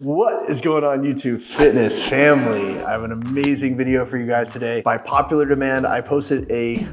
What is going on, YouTube fitness family? I have an amazing video for you guys today. By popular demand, I posted a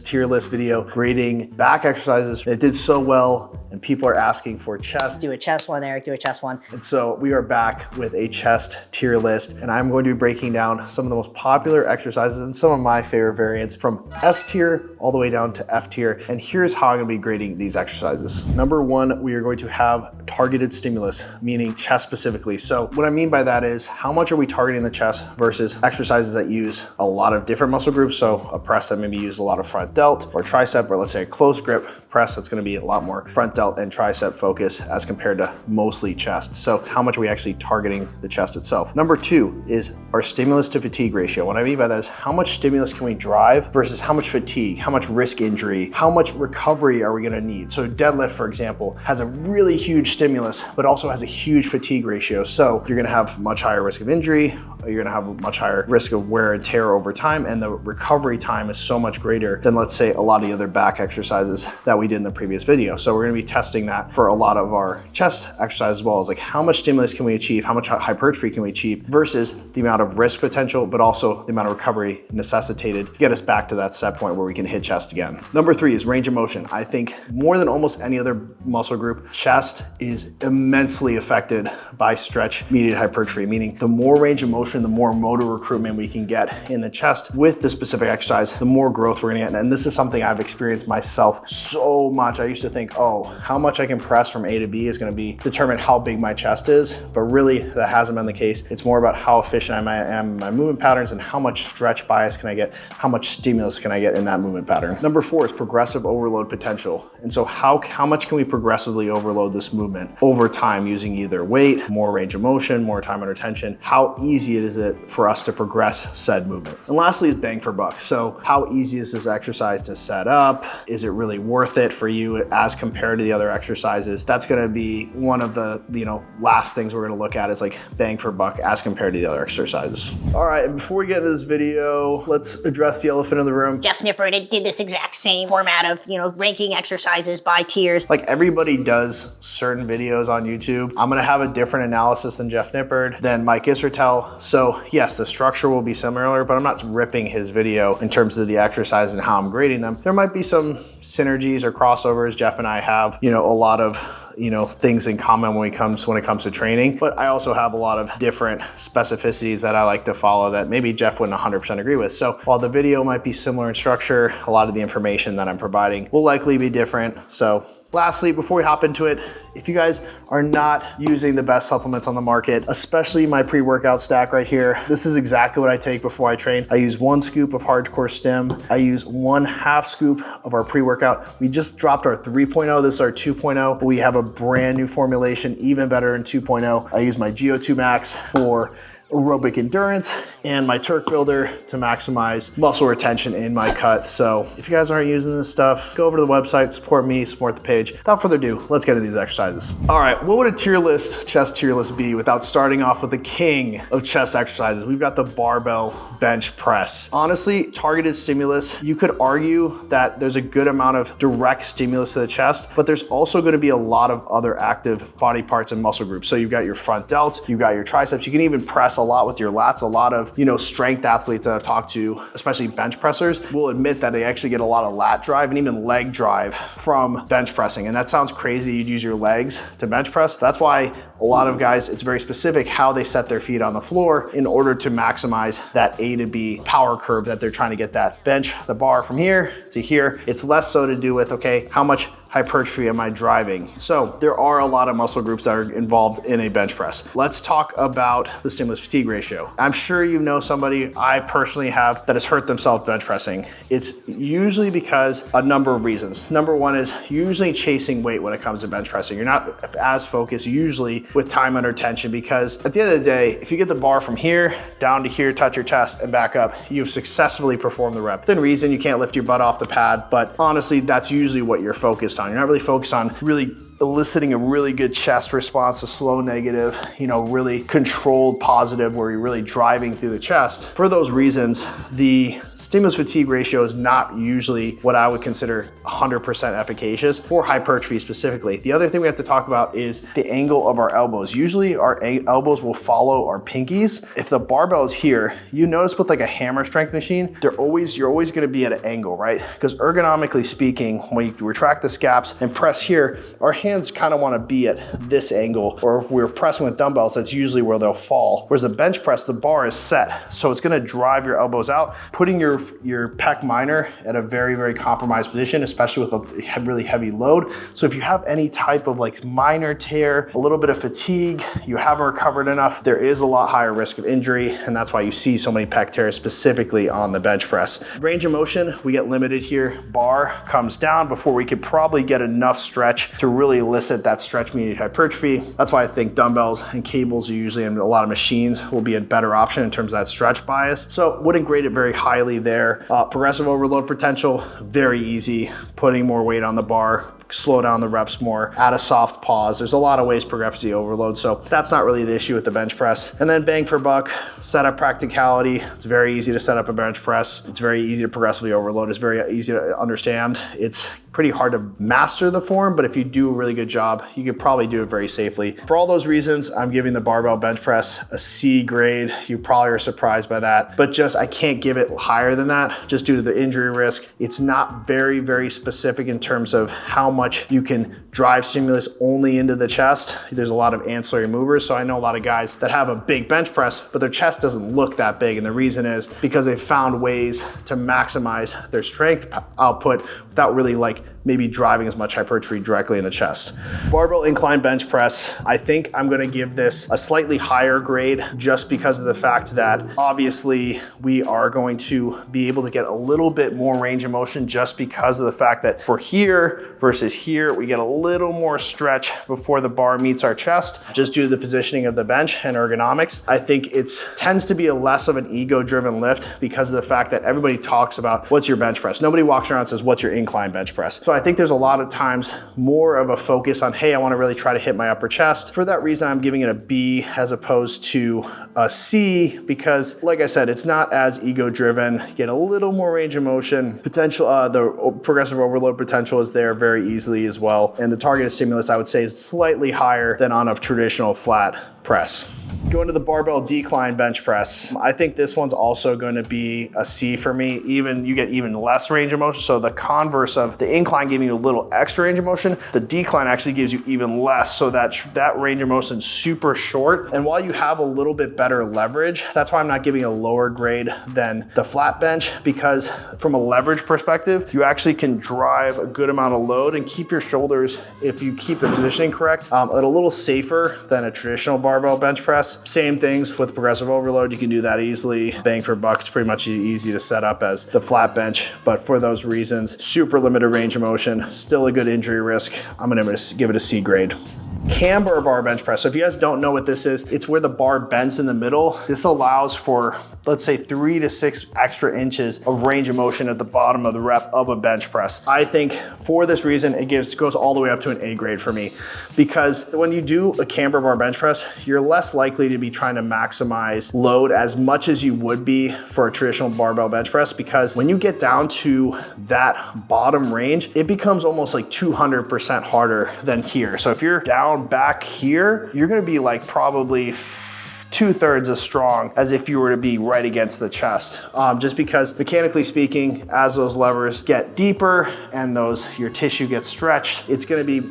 tier list video grading back exercises. It did so well and people are asking for chest. Do a chest one, Eric, do a chest one. And so we are back with a chest tier list, and I'm going to be breaking down some of the most popular exercises and some of my favorite variants from S tier all the way down to F tier. And here's how I'm gonna be grading these exercises. Number one, we are going to have targeted stimulus, meaning chest specifically. So what I mean by that is how much are we targeting the chest versus exercises that use a lot of different muscle groups. So a press that maybe uses a lot of front delt, or tricep, or let's say a close grip press that's going to be a lot more front delt and tricep focus as compared to mostly chest. So how much are we actually targeting the chest itself? Number two is our stimulus to fatigue ratio. What I mean by that is how much stimulus can we drive versus how much fatigue, how much risk injury, how much recovery are we going to need? So deadlift, for example, has a really huge stimulus, but also has a huge fatigue ratio. So you're going to have much higher risk of injury, you're going to have a much higher risk of wear and tear over time, and the recovery time is so much greater than, let's say, a lot of the other back exercises that we did in the previous video. So we're going to be testing that for a lot of our chest exercises as well, as like how much stimulus can we achieve, how much hypertrophy can we achieve versus the amount of risk potential, but also the amount of recovery necessitated to get us back to that set point where we can hit chest again. Number three is range of motion. I think more than almost any other muscle group, chest is immensely affected by stretch mediated hypertrophy, meaning the more range of motion, the more motor recruitment we can get in the chest with the specific exercise, the more growth we're gonna get. And this is something I've experienced myself so much. I used to think, oh, how much I can press from A to B is gonna determine how big my chest is, but really that hasn't been the case. It's more about how efficient I am in my movement patterns and how much stretch bias can I get, how much stimulus can I get in that movement pattern. Number four is progressive overload potential. And so how much can we progressively overload this movement over time using either weight, more range of motion, more time under tension? How easy is it for us to progress said movement? And lastly is bang for buck. So how easy is this exercise to set up? Is it really worth it for you as compared to the other exercises? That's gonna be one of the last things we're gonna look at, is like bang for buck as compared to the other exercises. All right, and before we get into this video, let's address the elephant in the room. Jeff Nippard did this exact same format of, ranking exercises by tiers. Like everybody does certain videos on YouTube. I'm gonna have a different analysis than Jeff Nippard, than Mike Israetel. So yes, the structure will be similar, but I'm not ripping his video in terms of the exercise and how I'm grading them. There might be some synergies or crossovers. Jeff and I have, a lot of things in common when it comes to training, but I also have a lot of different specificities that I like to follow that maybe Jeff wouldn't 100% agree with. So while the video might be similar in structure, a lot of the information that I'm providing will likely be different. So lastly, before we hop into it, if you guys are not using the best supplements on the market, especially my pre-workout stack right here, this is exactly what I take before I train. I use 1 scoop of hardcore stim. I use 1/2 scoop of our pre-workout. We just dropped our 3.0. This is our 2.0. We have a brand new formulation, even better in 2.0. I use my GO2 Max for aerobic endurance and my Turk Builder to maximize muscle retention in my cut. So if you guys aren't using this stuff, go over to the website, support me, support the page. Without further ado, let's get into these exercises. All right, what would a chest tier list be without starting off with the king of chest exercises? We've got the barbell bench press. Honestly, targeted stimulus, you could argue that there's a good amount of direct stimulus to the chest, but there's also gonna be a lot of other active body parts and muscle groups. So you've got your front delt, you've got your triceps, you can even press a lot with your lats. A lot of strength athletes that I've talked to, especially bench pressers, will admit that they actually get a lot of lat drive and even leg drive from bench pressing. And that sounds crazy, you'd use your legs to bench press. That's why a lot of guys, it's very specific how they set their feet on the floor in order to maximize that A to B power curve that they're trying to get that bench, the bar from here to here. It's less so to do with, okay, how much hypertrophy am I driving? So there are a lot of muscle groups that are involved in a bench press. Let's talk about the stimulus fatigue ratio. I'm sure you know somebody, I personally have, that has hurt themselves bench pressing. It's usually because a number of reasons. Number one is usually chasing weight when it comes to bench pressing. You're not as focused usually with time under tension, because at the end of the day, if you get the bar from here down to here, touch your chest and back up, you've successfully performed the rep. Within reason, you can't lift your butt off the pad, but honestly, that's usually what you're focused on. You're not really focused on really eliciting a really good chest response, a slow negative, you know, really controlled positive where you're really driving through the chest. For those reasons, the stimulus fatigue ratio is not usually what I would consider 100% efficacious for hypertrophy specifically. The other thing we have to talk about is the angle of our elbows. Usually our elbows will follow our pinkies. If the barbell is here, you notice with like a hammer strength machine, you're always gonna be at an angle, right? Because ergonomically speaking, when you retract the scaps and press here, our hands kind of wanna be at this angle, or if we're pressing with dumbbells, that's usually where they'll fall. Whereas the bench press, the bar is set. So it's gonna drive your elbows out, putting your pec minor at a very, very compromised position, especially with a really heavy load. So if you have any type of like minor tear, a little bit of fatigue, you haven't recovered enough, there is a lot higher risk of injury. And that's why you see so many pec tears specifically on the bench press. Range of motion, we get limited here. Bar comes down before we could probably get enough stretch to really elicit that stretch mediated hypertrophy. That's why I think dumbbells and cables are usually, in a lot of machines, will be a better option in terms of that stretch bias. So wouldn't grade it very highly there. Progressive overload potential, very easy. Putting more weight on the bar, slow down the reps more, add a soft pause. There's a lot of ways to progressively overload, so that's not really the issue with the bench press. And then bang for buck, setup practicality. It's very easy to set up a bench press. It's very easy to progressively overload. It's very easy to understand. It's pretty hard to master the form, but if you do a really good job, you could probably do it very safely. For all those reasons, I'm giving the barbell bench press a C grade. You probably are surprised by that, but just I can't give it higher than that just due to the injury risk. It's not very, very specific in terms of how much you can drive stimulus only into the chest. There's a lot of ancillary movers. So I know a lot of guys that have a big bench press, but their chest doesn't look that big. And the reason is because they've found ways to maximize their strength output without really like maybe driving as much hypertrophy directly in the chest. Barbell incline bench press, I think I'm gonna give this a slightly higher grade just because of the fact that obviously we are going to be able to get a little bit more range of motion just because of the fact that for here versus here, we get a little more stretch before the bar meets our chest, just due to the positioning of the bench and ergonomics. I think it tends to be a less of an ego-driven lift because of the fact that everybody talks about what's your bench press. Nobody walks around and says, what's your incline bench press? So I think there's a lot of times more of a focus on, hey, I want to really try to hit my upper chest. For that reason, I'm giving it a B as opposed to a C because, like I said, it's not as ego-driven. You get a little more range of motion. Potential, the progressive overload potential is there very easily as well. And the targeted stimulus, I would say, is slightly higher than on a traditional flat press. Going to the barbell decline bench press, I think this one's also going to be a C for me. You get even less range of motion. So the converse of the incline giving you a little extra range of motion, the decline actually gives you even less. So that range of motion is super short. And while you have a little bit better leverage, that's why I'm not giving a lower grade than the flat bench, because from a leverage perspective, you actually can drive a good amount of load and keep your shoulders, if you keep the positioning correct, a little safer than a traditional barbell bench press. Same things with progressive overload. You can do that easily. Bang for buck, it's pretty much easy to set up as the flat bench. But for those reasons, super limited range of motion, still a good injury risk. I'm gonna give it a C grade. Camber bar bench press. So if you guys don't know what this is, it's where the bar bends in the middle. This allows for, let's say, 3 to 6 extra inches of range of motion at the bottom of the rep of a bench press. I think for this reason, it goes all the way up to an A grade for me, because when you do a camber bar bench press, you're less likely to be trying to maximize load as much as you would be for a traditional barbell bench press, because when you get down to that bottom range, it becomes almost like 200% harder than here. So if you're down back here, you're gonna be like probably 2/3 as strong as if you were to be right against the chest. Just because mechanically speaking, as those levers get deeper and your tissue gets stretched, it's gonna be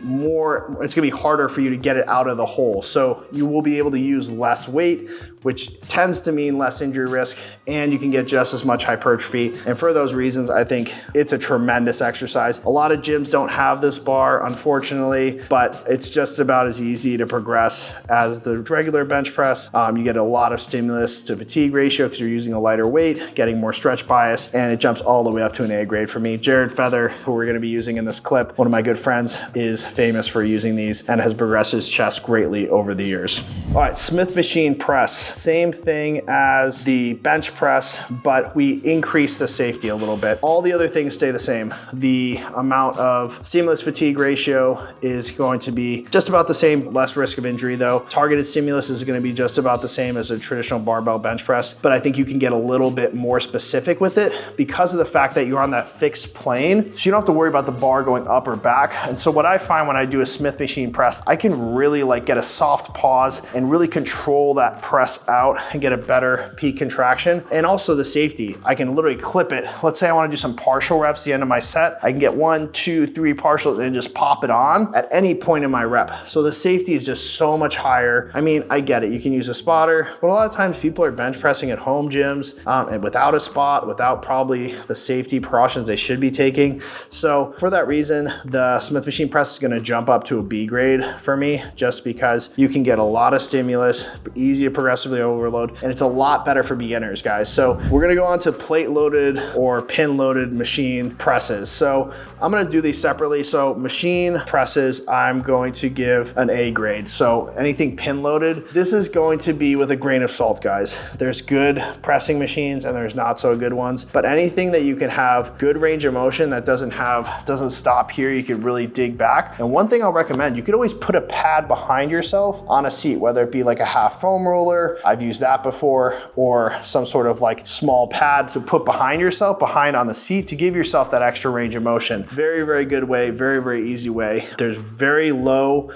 harder for you to get it out of the hole. So you will be able to use less weight, which tends to mean less injury risk, and you can get just as much hypertrophy. And for those reasons, I think it's a tremendous exercise. A lot of gyms don't have this bar, unfortunately, but it's just about as easy to progress as the regular bench press. You get a lot of stimulus to fatigue ratio because you're using a lighter weight, getting more stretch bias, and it jumps all the way up to an A grade for me. Jared Feather, who we're gonna be using in this clip, one of my good friends, is famous for using these and has progressed his chest greatly over the years. All right, Smith machine press. Same thing as the bench press, but we increase the safety a little bit. All the other things stay the same. The amount of stimulus fatigue ratio is going to be just about the same, less risk of injury though. Targeted stimulus is going to be just about the same as a traditional barbell bench press, but I think you can get a little bit more specific with it because of the fact that you're on that fixed plane. So you don't have to worry about the bar going up or back. And so what I find when I do a Smith machine press, I can really like get a soft pause and really control that press out and get a better peak contraction. And also the safety, I can literally clip it. Let's say I want to do some partial reps at the end of my set. I can get 1, 2, 3 partials and just pop it on at any point in my rep. So the safety is just so much higher. I mean, I get it. You can use a spotter, but a lot of times people are bench pressing at home gyms and without a spot, without probably the safety precautions they should be taking. So for that reason, the Smith machine press is going to jump up to a B grade for me, just because you can get a lot of stimulus, easy to progressively overload, and it's a lot better for beginners, guys. So we're going to go on to plate loaded or pin loaded machine presses. So I'm going to do these separately. So machine presses, I'm going to give an A grade. So anything pin loaded, this is going to be with a grain of salt, guys. There's good pressing machines and there's not so good ones, but anything that you can have good range of motion that doesn't stop here, you could really dig back. And one thing I'll recommend, you could always put a pad behind yourself on a seat, whether it be like a half foam roller, I've used that before, or some sort of like small pad to put behind yourself, behind on the seat, to give yourself that extra range of motion. Very, very good way, very, very easy way. There's very low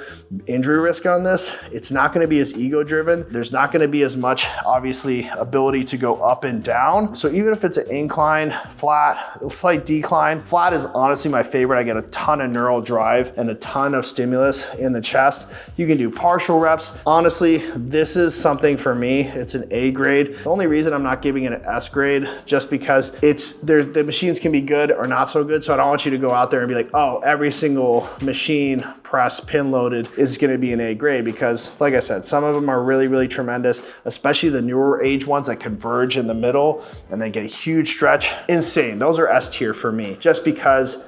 injury risk on this. It's not going to be as ego driven. There's not going to be as much, obviously, ability to go up and down. So even if it's an incline, flat, a slight decline, flat is honestly my favorite. I get a ton of neural drive and a ton of stimulus in the chest. You can do partial reps. Honestly, this is something for me. It's an A grade. The only reason I'm not giving it an S grade, just because the machines can be good or not so good. So I don't want you to go out there and be like, oh, every single machine press pin loaded is going to be an A grade, because like I said, some of them are really, really tremendous, especially the newer age ones that converge in the middle and then get a huge stretch. Insane. Those are S tier for me, just because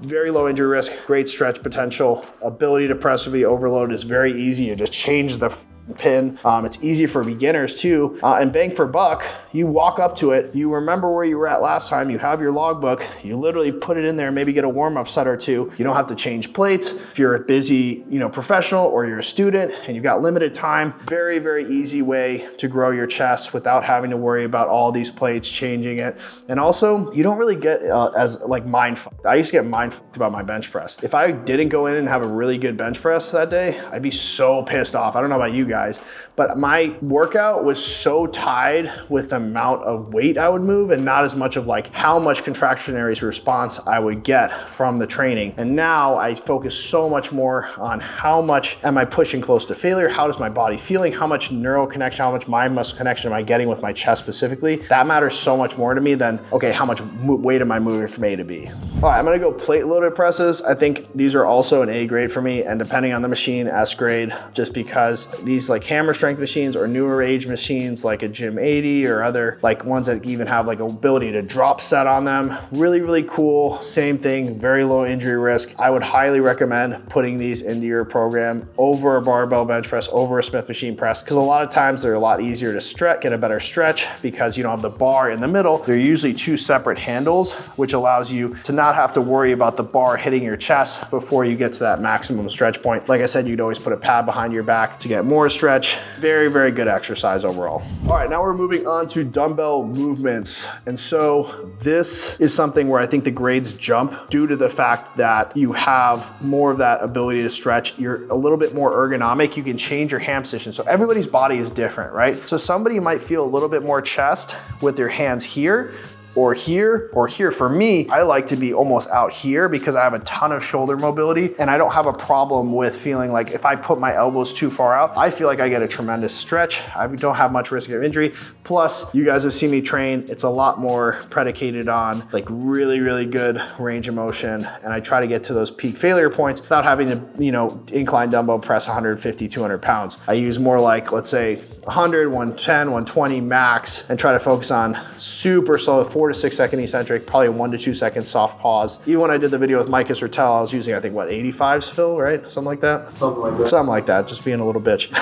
very low injury risk, great stretch potential, ability to progressively overload is very easy. You just change the pin. It's easy for beginners too. And bang for buck, you walk up to it, you remember where you were at last time, you have your logbook, you literally put it in there, maybe get a warm-up set or two. You don't have to change plates. If you're a busy, professional, or you're a student and you've got limited time, very, very easy way to grow your chest without having to worry about all these plates, changing it. And also, you don't really get as like mind fucked. I used to get mind fucked about my bench press. If I didn't go in and have a really good bench press that day, I'd be so pissed off. I don't know about you guys, but my workout was so tied with the amount of weight I would move and not as much of like how much contractionary response I would get from the training. And now I focus so much more on how much am I pushing close to failure? How does my body feeling? How much neural connection, how much mind muscle connection am I getting with my chest specifically? That matters so much more to me than, okay, how much weight am I moving from A to B? All right, I'm gonna go plate loaded presses. I think these are also an A grade for me, and depending on the machine, S grade, just because these like hammer strength machines or newer age machines like a Gym 80 or other like ones that even have like ability to drop set on them, really, really cool. Same thing, very low injury risk. I would highly recommend putting these into your program over a barbell bench press, over a Smith machine press, because a lot of times they're a lot easier to stretch, get a better stretch because you don't have the bar in the middle. They're usually two separate handles, which allows you to not have to worry about the bar hitting your chest before you get to that maximum stretch point. Like I said, you'd always put a pad behind your back to get more stretch. Very, very good exercise overall. All right, now we're moving on to dumbbell movements. And so this is something where I think the grades jump due to the fact that you have more of that ability to stretch. You're a little bit more ergonomic. You can change your hand position. So everybody's body is different, right? So somebody might feel a little bit more chest with their hands here. or here or here. For me, I like to be almost out here because I have a ton of shoulder mobility and I don't have a problem with feeling like if I put my elbows too far out, I feel like I get a tremendous stretch. I don't have much risk of injury. Plus, you guys have seen me train. It's a lot more predicated on like really, really good range of motion. And I try to get to those peak failure points without having to, you know, incline dumbbell press 150, 200 pounds. I use more like, let's say 100, 110, 120 max and try to focus on super slow, 4 to 6 second eccentric, probably 1 to 2 second soft pause. Even when I did the video with Mike Israel, I was using, I think, what, 85s, Phil, right? Something like that? Something like that. Something like that, just being a little bitch.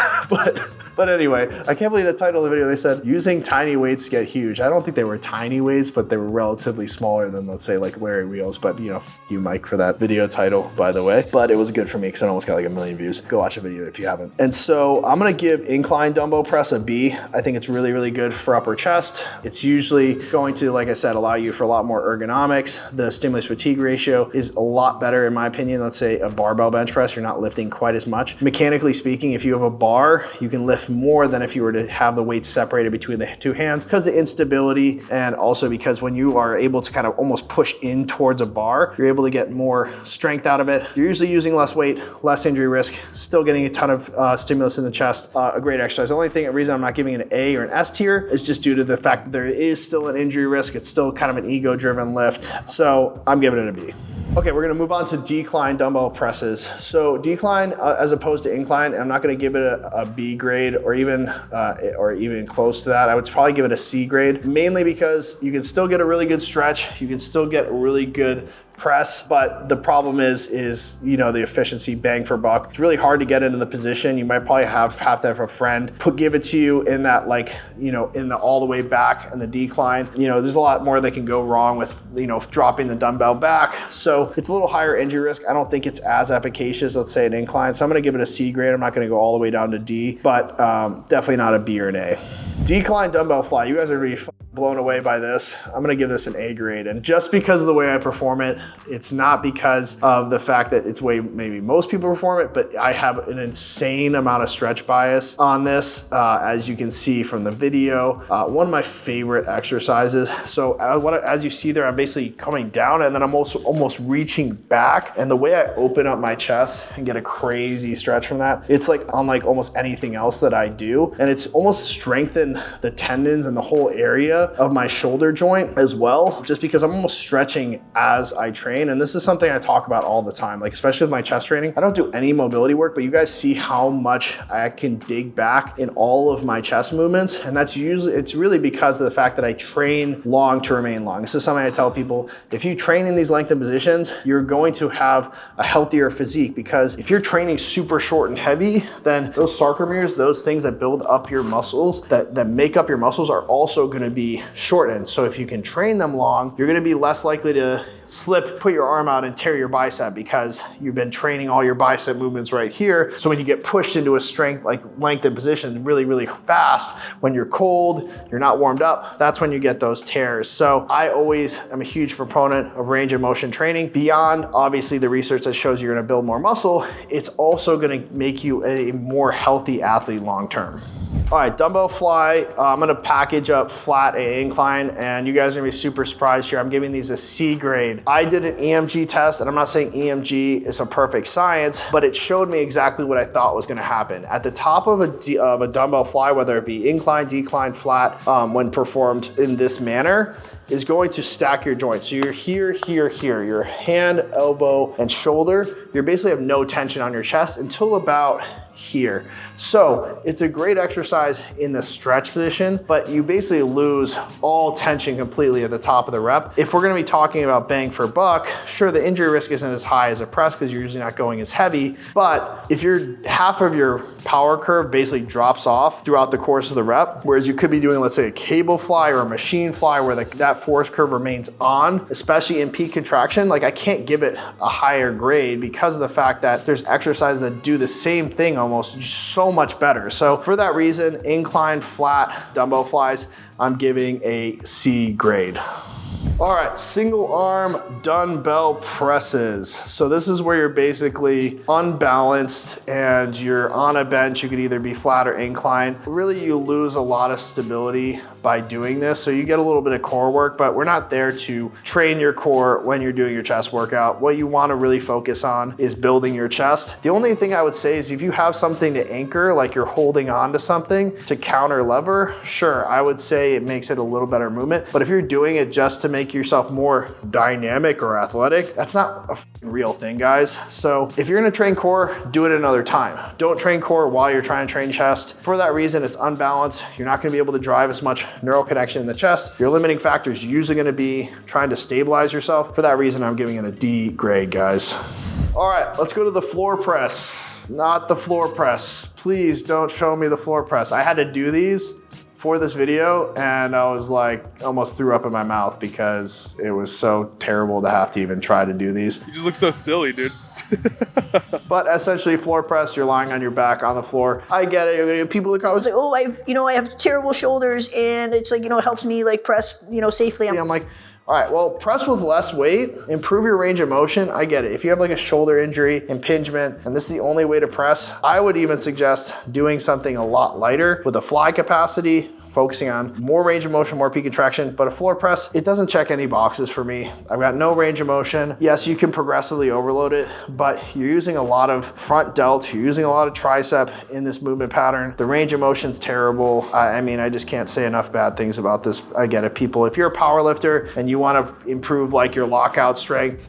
But anyway, I can't believe the title of the video, they said, using tiny weights to get huge. I don't think they were tiny weights, but they were relatively smaller than, let's say, like Larry wheels. But, you know, you, Mike, for that video title, by the way. But it was good for me because I almost got like 1 million views. Go watch the video if you haven't. And so I'm gonna give incline dumbbell press a B. I think it's really, really good for upper chest. It's usually going to, like I said, allow you for a lot more ergonomics. The stimulus fatigue ratio is a lot better, in my opinion. Let's say a barbell bench press, you're not lifting quite as much. Mechanically speaking, if you have a bar, you can lift more than if you were to have the weights separated between the two hands because the instability, and also because when you are able to kind of almost push in towards a bar, you're able to get more strength out of it. You're usually using less weight, less injury risk, still getting a ton of stimulus in the chest. A great exercise. The only reason I'm not giving it an A or an S tier is just due to the fact that there is still an injury risk. It's still kind of an ego-driven lift. So I'm giving it a B. Okay, we're gonna move on to decline dumbbell presses. So decline as opposed to incline, I'm not gonna give it a B grade or even close to that. I would probably give it a C grade, mainly because you can still get a really good stretch. You can still get a really good press, but the problem is you know, the efficiency, bang for buck. It's really hard to get into the position. You might probably have to have a friend give it to you in that, like, you know, in the all the way back and the decline. You know, there's a lot more that can go wrong with, you know, dropping the dumbbell back. So it's a little higher injury risk. I don't think it's as efficacious, let's say, an incline. So I'm gonna give it a C grade. I'm not gonna go all the way down to D, but definitely not a B or an A. Decline dumbbell fly. You guys are really blown away by this. I'm gonna give this an A grade. And just because of the way I perform it, it's not because of the fact that it's the way maybe most people perform it, but I have an insane amount of stretch bias on this, as you can see from the video. One of my favorite exercises. So as you see there, I'm basically coming down and then I'm also almost reaching back. And the way I open up my chest and get a crazy stretch from that, it's like unlike almost anything else that I do. And it's almost strengthened the tendons and the whole area of my shoulder joint as well, just because I'm almost stretching as I train. And this is something I talk about all the time, like especially with my chest training. I don't do any mobility work, but you guys see how much I can dig back in all of my chest movements. And that's usually, it's really because of the fact that I train long to remain long. This is something I tell people, if you train in these lengthened positions, you're going to have a healthier physique, because if you're training super short and heavy, then those sarcomeres, those things that build up your muscles, that make up your muscles, are also going to be shortened. So if you can train them long, you're going to be less likely to slip, put your arm out and tear your bicep, because you've been training all your bicep movements right here. So when you get pushed into a strength, like lengthened position really, really fast, when you're cold, you're not warmed up, that's when you get those tears. So I always am a huge proponent of range of motion training. Beyond obviously the research that shows you're going to build more muscle, it's also going to make you a more healthy athlete long term. All right, dumbbell fly, I'm gonna package up flat and incline, and you guys are gonna be super surprised here. I'm giving these a C grade. I did an EMG test, and I'm not saying EMG is a perfect science, but it showed me exactly what I thought was gonna happen. At the top of a dumbbell fly, whether it be incline, decline, flat, when performed in this manner, is going to stack your joints. So you're here, here, here, your hand, elbow, and shoulder. You basically have no tension on your chest until about here. So it's a great exercise in the stretch position, but you basically lose all tension completely at the top of the rep. If we're gonna be talking about bang for buck, sure, the injury risk isn't as high as a press because you're usually not going as heavy, but if half of your power curve basically drops off throughout the course of the rep, whereas you could be doing, let's say, a cable fly or a machine fly where that force curve remains on, especially in peak contraction, like I can't give it a higher grade because of the fact that there's exercises that do the same thing almost so much better. So for that reason, incline, flat, dumbbell flies, I'm giving a C grade. All right, single arm dumbbell presses. So this is where you're basically unbalanced and you're on a bench. You could either be flat or incline. Really, you lose a lot of stability by doing this. So you get a little bit of core work, but we're not there to train your core when you're doing your chest workout. What you want to really focus on is building your chest. The only thing I would say is if you have something to anchor, like you're holding on to something to counter lever, sure, I would say it makes it a little better movement. But if you're doing it just to make yourself more dynamic or athletic, that's not a real thing, guys. So if you're gonna train core, do it another time. Don't train core while you're trying to train chest. For that reason, it's unbalanced. You're not gonna be able to drive as much neural connection in the chest. Your limiting factor is usually gonna be trying to stabilize yourself. For that reason, I'm giving it a D grade, guys. All right, let's go to the floor press. Not the floor press. Please don't show me the floor press. I had to do these for this video and I was like, almost threw up in my mouth because it was so terrible to have to even try to do these. You just look so silly, dude. But essentially floor press, you're lying on your back on the floor. I get it. You're gonna get people in the comments like, Oh, I have terrible shoulders, and it's like, it helps me like press, safely. I'm like, all right, well, press with less weight, improve your range of motion. I get it. If you have like a shoulder injury, impingement, and this is the only way to press, I would even suggest doing something a lot lighter with a fly capacity, focusing on more range of motion, more peak contraction. But a floor press, it doesn't check any boxes for me. I've got no range of motion. Yes, you can progressively overload it, but you're using a lot of front delt, you're using a lot of tricep in this movement pattern. The range of motion's terrible. I mean, I just can't say enough bad things about this. I get it, people. If you're a power lifter and you want to improve like your lockout strength,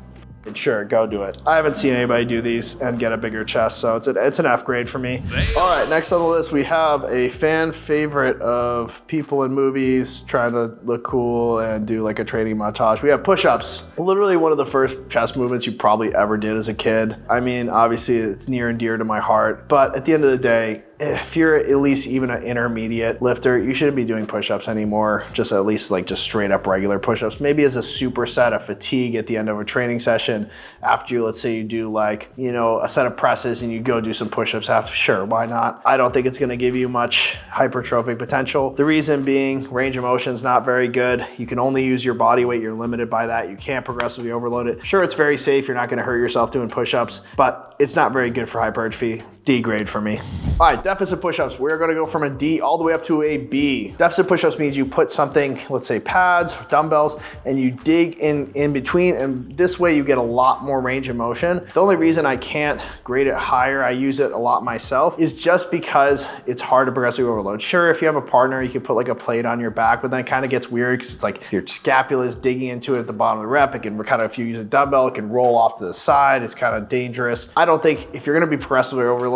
sure, go do it. I haven't seen anybody do these and get a bigger chest, so it's an F grade for me. All right, next on the list, we have a fan favorite of people in movies trying to look cool and do like a training montage. We have push-ups. Literally one of the first chest movements you probably ever did as a kid. I mean, obviously it's near and dear to my heart, but at the end of the day, if you're at least even an intermediate lifter, you shouldn't be doing push-ups anymore. Just at least like just straight up regular push-ups. Maybe as a superset of fatigue at the end of a training session after you, let's say you do like, a set of presses and you go do some push-ups after, sure, why not? I don't think it's gonna give you much hypertrophic potential. The reason being range of motion is not very good. You can only use your body weight. You're limited by that. You can't progressively overload it. Sure, it's very safe. You're not gonna hurt yourself doing push-ups, but it's not very good for hypertrophy. D grade for me. All right, deficit push-ups. We're gonna go from a D all the way up to a B. Deficit push-ups means you put something, let's say pads, dumbbells, and you dig in between, and this way you get a lot more range of motion. The only reason I can't grade it higher, I use it a lot myself, is just because it's hard to progressively overload. Sure, if you have a partner, you can put like a plate on your back, but then it kind of gets weird because it's like your scapula is digging into it at the bottom of the rep. It can kind of, if you use a dumbbell, it can roll off to the side. It's kind of dangerous. I don't think if you're gonna be progressively overloading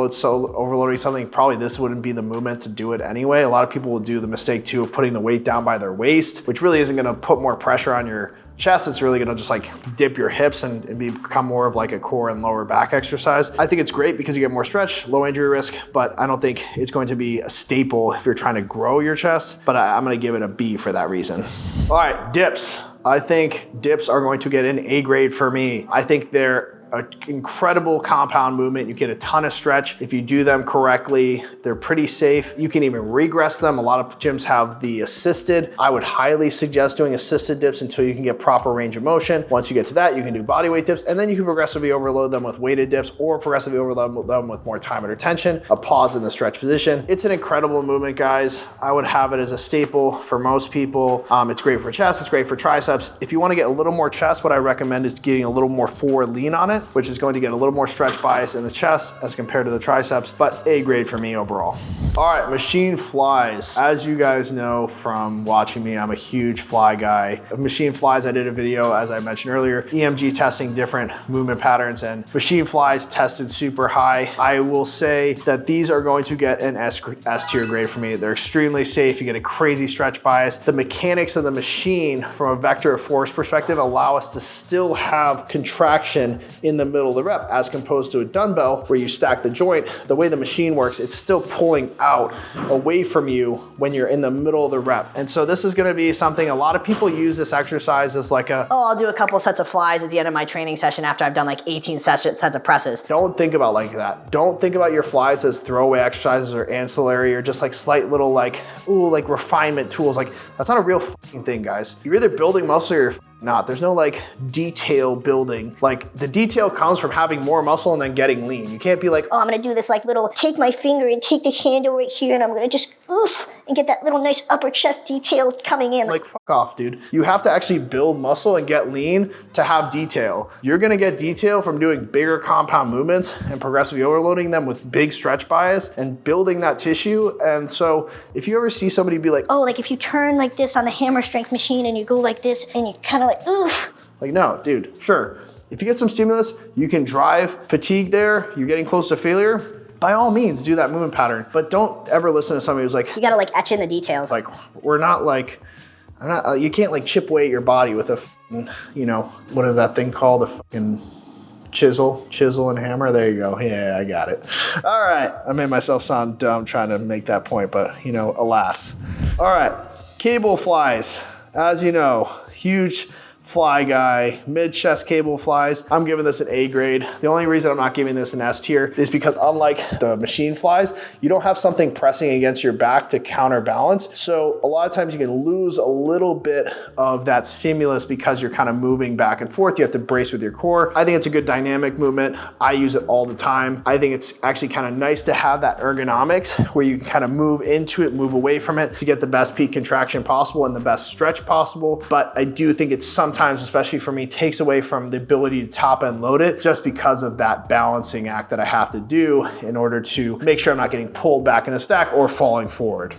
something, probably this wouldn't be the movement to do it anyway. A lot of people will do the mistake too of putting the weight down by their waist, which really isn't gonna put more pressure on your chest. It's really gonna just like dip your hips and become more of like a core and lower back exercise. I think it's great because you get more stretch, low injury risk, but I don't think it's going to be a staple if you're trying to grow your chest, but I'm gonna give it a B for that reason. All right, dips. I think dips are going to get an A grade for me. I think they're an incredible compound movement. You get a ton of stretch. If you do them correctly, they're pretty safe. You can even regress them. A lot of gyms have the assisted. I would highly suggest doing assisted dips until you can get proper range of motion. Once you get to that, you can do body weight dips, and then you can progressively overload them with weighted dips or progressively overload them with more time under tension, a pause in the stretch position. It's an incredible movement, guys. I would have it as a staple for most people. It's great for chest, it's great for triceps. If you want to get a little more chest, what I recommend is getting a little more forward lean on it, which is going to get a little more stretch bias in the chest as compared to the triceps, but A grade for me overall. All right, machine flies. As you guys know from watching me, I'm a huge fly guy. Machine flies, I did a video, as I mentioned earlier, EMG testing different movement patterns, and machine flies tested super high. I will say that these are going to get an S tier grade for me. They're extremely safe. You get a crazy stretch bias. The mechanics of the machine from a vector of force perspective allow us to still have contraction in the middle of the rep, as opposed to a dumbbell where you stack the joint. The way the machine works, it's still pulling out away from you when you're in the middle of the rep. And so this is gonna be something, a lot of people use this exercise as like a, I'll do a couple sets of flies at the end of my training session after I've done like 18 sets of presses. Don't think about like that. Don't think about your flies as throwaway exercises or ancillary or just like slight little like, ooh, like refinement tools. Like that's not a real fucking thing, guys. You're either building muscle or you're not. There's no like detail building. Like the detail comes from having more muscle and then getting lean. You can't be like, oh, I'm gonna do this like little, take my finger and take the handle right here and I'm gonna just oof and get that little nice upper chest detail coming in. Like fuck off, dude. You have to actually build muscle and get lean to have detail. You're gonna get detail from doing bigger compound movements and progressively overloading them with big stretch bias and building that tissue. And so if you ever see somebody be like, oh, like if you turn like this on the hammer strength machine and you go like this and you kind of like, oof. Like, no, dude, sure. If you get some stimulus, you can drive fatigue there, you're getting close to failure, by all means do that movement pattern. But don't ever listen to somebody who's like, you gotta like etch in the details. Like, we're not like, I'm not, you can't like chip away at your body with a, you know, what is that thing called? A fucking chisel and hammer. There you go. Yeah, I got it. All right. I made myself sound dumb trying to make that point, but you know, alas. All right. Cable flies. As you know, huge fly guy, mid-chest cable flies. I'm giving this an A grade. The only reason I'm not giving this an S tier is because unlike the machine flies, you don't have something pressing against your back to counterbalance. So a lot of times you can lose a little bit of that stimulus because you're kind of moving back and forth. You have to brace with your core. I think it's a good dynamic movement. I use it all the time. I think it's actually kind of nice to have that ergonomics where you can kind of move into it, move away from it to get the best peak contraction possible and the best stretch possible. But I do think it's sometimes, especially for me, takes away from the ability to top and load it just because of that balancing act that I have to do in order to make sure I'm not getting pulled back in a stack or falling forward.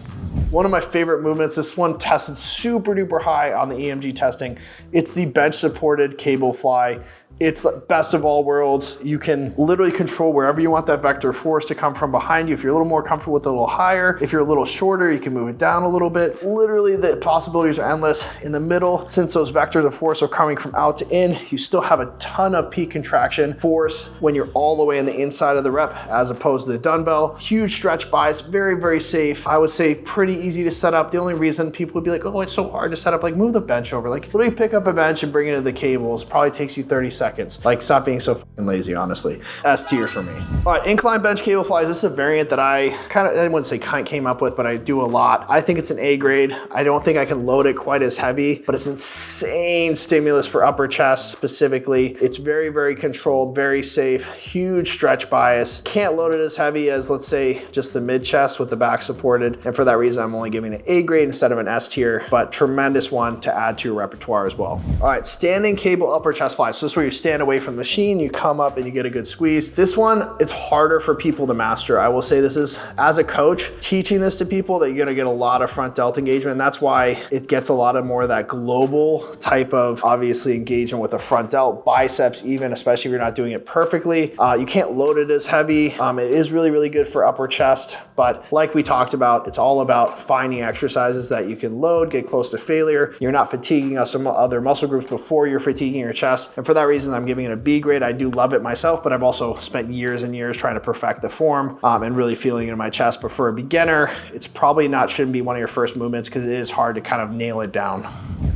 One of my favorite movements, this one tested super duper high on the EMG testing. It's the bench supported cable fly. It's the best of all worlds. You can literally control wherever you want that vector of force to come from behind you. If you're a little more comfortable with it a little higher, if you're a little shorter, you can move it down a little bit. Literally the possibilities are endless. In the middle, since those vectors of force are coming from out to in, you still have a ton of peak contraction force when you're all the way on the inside of the rep as opposed to the dumbbell. Huge stretch bias, very, very safe. I would say pretty easy to set up. The only reason people would be like, oh, it's so hard to set up, like move the bench over. Like literally pick up a bench and bring it to the cables. Probably takes you 30 seconds. Like stop being so fucking lazy, honestly. S tier for me. All right, incline bench cable flies. This is a variant that I wouldn't say came up with, but I do a lot. I think it's an A grade. I don't think I can load it quite as heavy, but it's insane stimulus for upper chest specifically. It's very, very controlled, very safe, huge stretch bias. Can't load it as heavy as, let's say, just the mid chest with the back supported. And for that reason, I'm only giving it an A grade instead of an S tier, but tremendous one to add to your repertoire as well. All right, standing cable upper chest flies. So this is where you stand away from the machine, you come up and you get a good squeeze. This one, it's harder for people to master. I will say this is, as a coach, teaching this to people that you're gonna get a lot of front delt engagement. And that's why it gets a lot of more of that global type of, obviously, engagement with the front delt, biceps even, especially if you're not doing it perfectly. You can't load it as heavy. It is really, really good for upper chest, but like we talked about, it's all about finding exercises that you can load, get close to failure. You're not fatiguing some other muscle groups before you're fatiguing your chest. And for that reason, I'm giving it a B grade. I do love it myself, but I've also spent years and years trying to perfect the form and really feeling it in my chest. But for a beginner, it's probably shouldn't be one of your first movements because it is hard to kind of nail it down.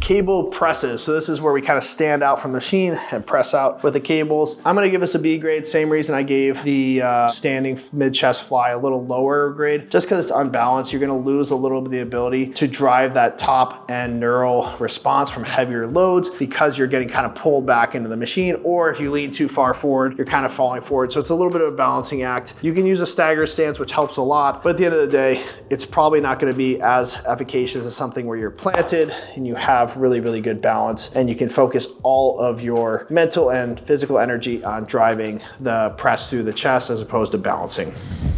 Cable presses. So this is where we kind of stand out from the machine and press out with the cables. I'm going to give this a B grade. Same reason I gave the standing mid chest fly a little lower grade, just because it's unbalanced. You're going to lose a little bit of the ability to drive that top end neural response from heavier loads because you're getting kind of pulled back into the machine, or if you lean too far forward, you're kind of falling forward. So it's a little bit of a balancing act. You can use a stagger stance, which helps a lot, but at the end of the day, it's probably not going to be as efficacious as something where you're planted and you have really, really good balance and you can focus all of your mental and physical energy on driving the press through the chest as opposed to balancing.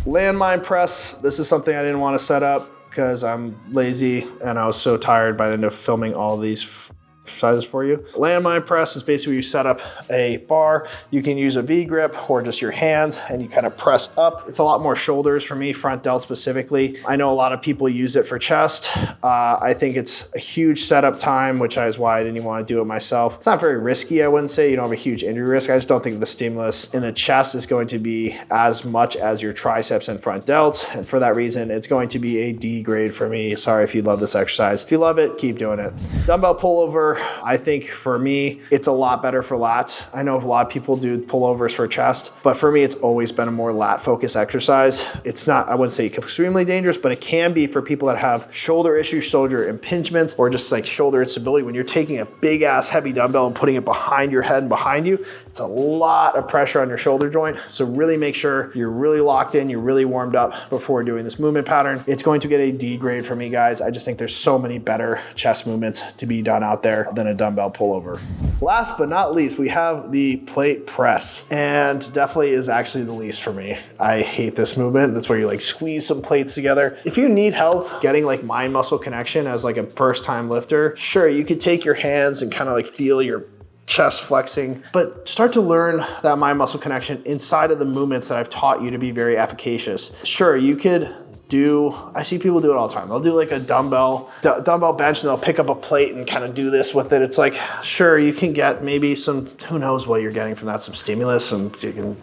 Landmine press. This is something I didn't want to set up because I'm lazy and I was so tired by the end of filming all these exercises for you. Landmine press is basically you set up a bar. You can use a V grip or just your hands and you kind of press up. It's a lot more shoulders for me, front delt specifically. I know a lot of people use it for chest. I think it's a huge setup time, which is why I didn't even want to do it myself. It's not very risky, I wouldn't say. You don't have a huge injury risk. I just don't think the stimulus in the chest is going to be as much as your triceps and front delts. And for that reason, it's going to be a D grade for me. Sorry if you love this exercise. If you love it, keep doing it. Dumbbell pullover. pullover, I think for me, it's a lot better for lats. I know a lot of people do pullovers for chest, but for me, it's always been a more lat focused exercise. It's not, I wouldn't say extremely dangerous, but it can be for people that have shoulder issues, shoulder impingements, or just like shoulder instability. When you're taking a big ass heavy dumbbell and putting it behind your head and behind you, it's a lot of pressure on your shoulder joint. So really make sure you're really locked in, you're really warmed up before doing this movement pattern. It's going to get a D grade for me, guys. I just think there's so many better chest movements to be done out there than a dumbbell pullover. Last but not least, we have the plate press, and definitely is actually the least for me. I hate this movement. That's where you like squeeze some plates together. If you need help getting like mind muscle connection as like a first time lifter, sure, you could take your hands and kind of like feel your chest flexing, but start to learn that mind muscle connection inside of the movements that I've taught you to be very efficacious. Sure, you could do, I see people do it all the time. They'll do like a dumbbell bench and they'll pick up a plate and kind of do this with it. It's like, sure, you can get maybe some, who knows what you're getting from that, some stimulus, some, you can,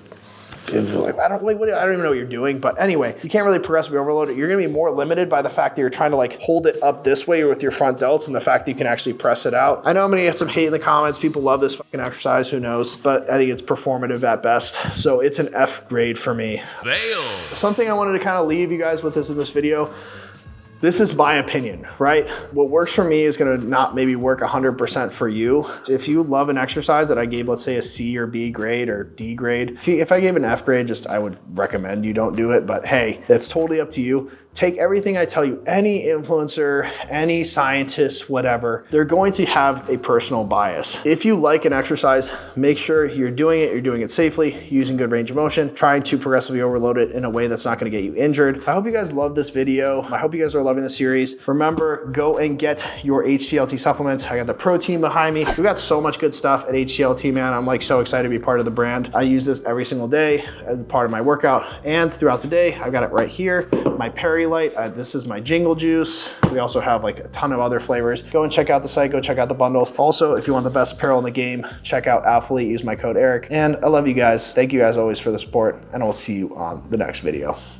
like, I don't even know what you're doing, but anyway, you can't really progressively overload it. You're gonna be more limited by the fact that you're trying to like hold it up this way with your front delts and the fact that you can actually press it out. I know I'm gonna get some hate in the comments. People love this fucking exercise, who knows, but I think it's performative at best. So it's an F grade for me. Fail. Something I wanted to kind of leave you guys with this in this video. This is my opinion, right? What works for me is gonna not maybe work 100% for you. If you love an exercise that I gave, let's say a C or B grade or D grade, if I gave an F grade, I would recommend you don't do it, but hey, that's totally up to you. Take everything I tell you, any influencer, any scientist, whatever, they're going to have a personal bias. If you like an exercise, make sure you're doing it safely, using good range of motion, trying to progressively overload it in a way that's not gonna get you injured. I hope you guys love this video. I hope you guys are loving the series. Remember, go and get your HCLT supplements. I got the protein behind me. We got so much good stuff at HCLT, man. I'm like so excited to be part of the brand. I use this every single day as part of my workout and throughout the day. I've got it right here. My Perry Light, this is my Jingle Juice. We also have like a ton of other flavors. Go and check out the site, go check out the bundles. Also, if you want the best apparel in the game, check out Alphalete, use my code Eric. And I love you guys. Thank you guys always for the support, and I'll see you on the next video.